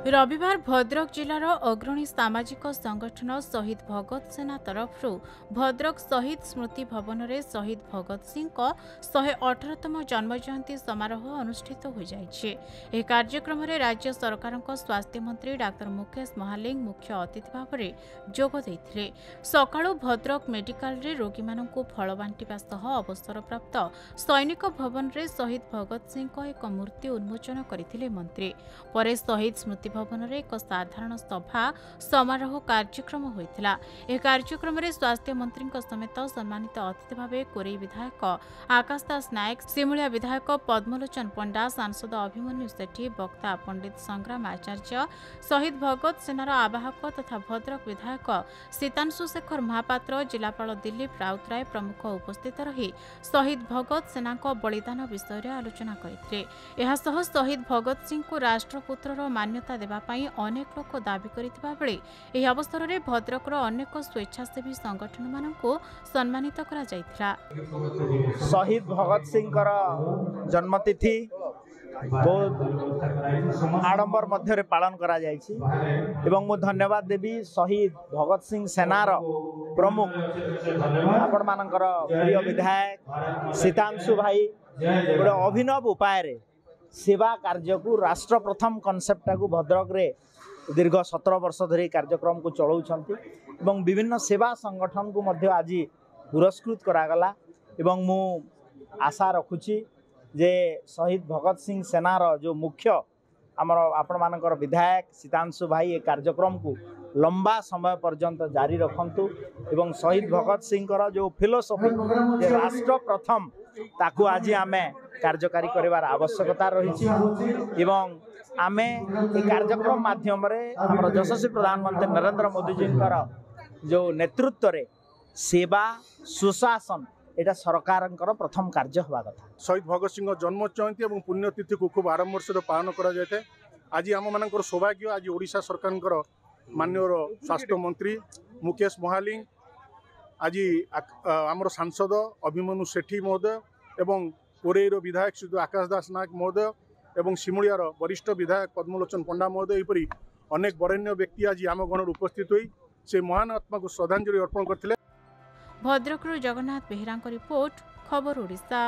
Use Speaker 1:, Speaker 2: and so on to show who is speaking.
Speaker 1: रविवार भद्रक जिलार अग्रणी सामाजिक संगठन शहीद भगत सेना तरफ भद्रक शहीद स्मृति भवन में शहीद भगत सिंह 118तम जन्मजयंती समारोह अनुष्ठित हो जाए। कार्यक्रम में राज्य सरकार स्वास्थ्य मंत्री डाक्टर मुकेश महालिंग मुख्य अतिथि भाव में जोग देते। सकाळु भद्रक मेडिकल रे रोगी मानकु फल बांटिबा सह अवसरप्राप्त सैनिक भवन में शहीद भगत सिंह एक मूर्ति उन्मोचन करथिले मंत्री। परे शहीद स्मृति भवन में एक साधारण सभा समारोह कार्यक्रम होता। यह कार्यक्रम में स्वास्थ्य मंत्री समेत सम्मानित अतिथि भाव कोरेई विधायक आकाश दास नायक, सिमुलिया विधायक पद्मलोचन पंडा, सांसद अभिमन्यु सेठी, वक्ता पंडित संग्राम आचार्य, शहीद भगत सेनार आवाहक तथा भद्रक विधायक सीतांशु शेखर महापात्र, जिलापाल दिलीप राउतराय प्रमुख उपस्थित रही शहीद भगत सेना बलिदान विषय आलोचना करते। शहीद भगत सिंह को राष्ट्रपुत्र मान्यता देवाई अनेक लोक दाबी करथिबा बेले एही अवसर में भद्रकर अनेक स्वेच्छासेवी संगठन मानकु सम्मानित करा जायथिला।
Speaker 2: शहीद भगत सिंह जन्मतिथि बहुत आडंबर मध्य पालन करा जायछि एवं मु धन्यवाद देवी शहीद भगत सिंह सेनार प्रमुख आपण मानकर प्रिय विधायक सीतांशु भाई गोटे अभिनव उपाय सेवा कार्य को राष्ट्र प्रथम कॉन्सेप्ट को भद्रक रे दीर्घ 17 वर्ष धरी कार्यक्रम को चलाउछंती एवं विभिन्न सेवा संगठन को मध्य आज पुरस्कृत करागला एवं मु आशा रखुची जे शहीद भगत सिंह सेनार जो मुख्य आमर आपण मानकर विधायक सीतांशु भाई ए कार्यक्रम को लंबा समय पर्यंत जारी रखंतु एवं शहीद भगत सिंह जो फिलोसफी जे राष्ट्र प्रथम ताकू आज आमे कार्यकारी करिवार आवश्यकता रही एवं आमे ए कार्यक्रम माध्यम रे हमर यशस्वी प्रधानमंत्री नरेंद्र मोदी जी जो नेतृत्व रे सेवा सुशासन एटा सरकार प्रथम कार्य हवा कथा।
Speaker 3: शहीद भगत सिंह जन्म जयंती और पुण्यतिथि को खूब आडंबर सहित पालन करा जाए। आज आम मान सौभाग्य आज ओडिशा सरकार माननीय स्वास्थ्य मंत्री मुकेश महालिंग, आज आमर सांसद अभिमन्यु सेठी महोदय एवं कोरेईर विधायक श्री आकाश दास नायक महोदय एवं सिमुलियार वरिष्ठ विधायक पद्मलोचन पंडा महोदय एपरी अनेक बरेण्य व्यक्ति आज आम गण उपस्थित होई से महान आत्मा को श्रद्धांजलि अर्पण करथिले।
Speaker 1: भद्रकରୁ जगन्नाथ बेहेरा रिपोर्ट, खबर ओडिशा।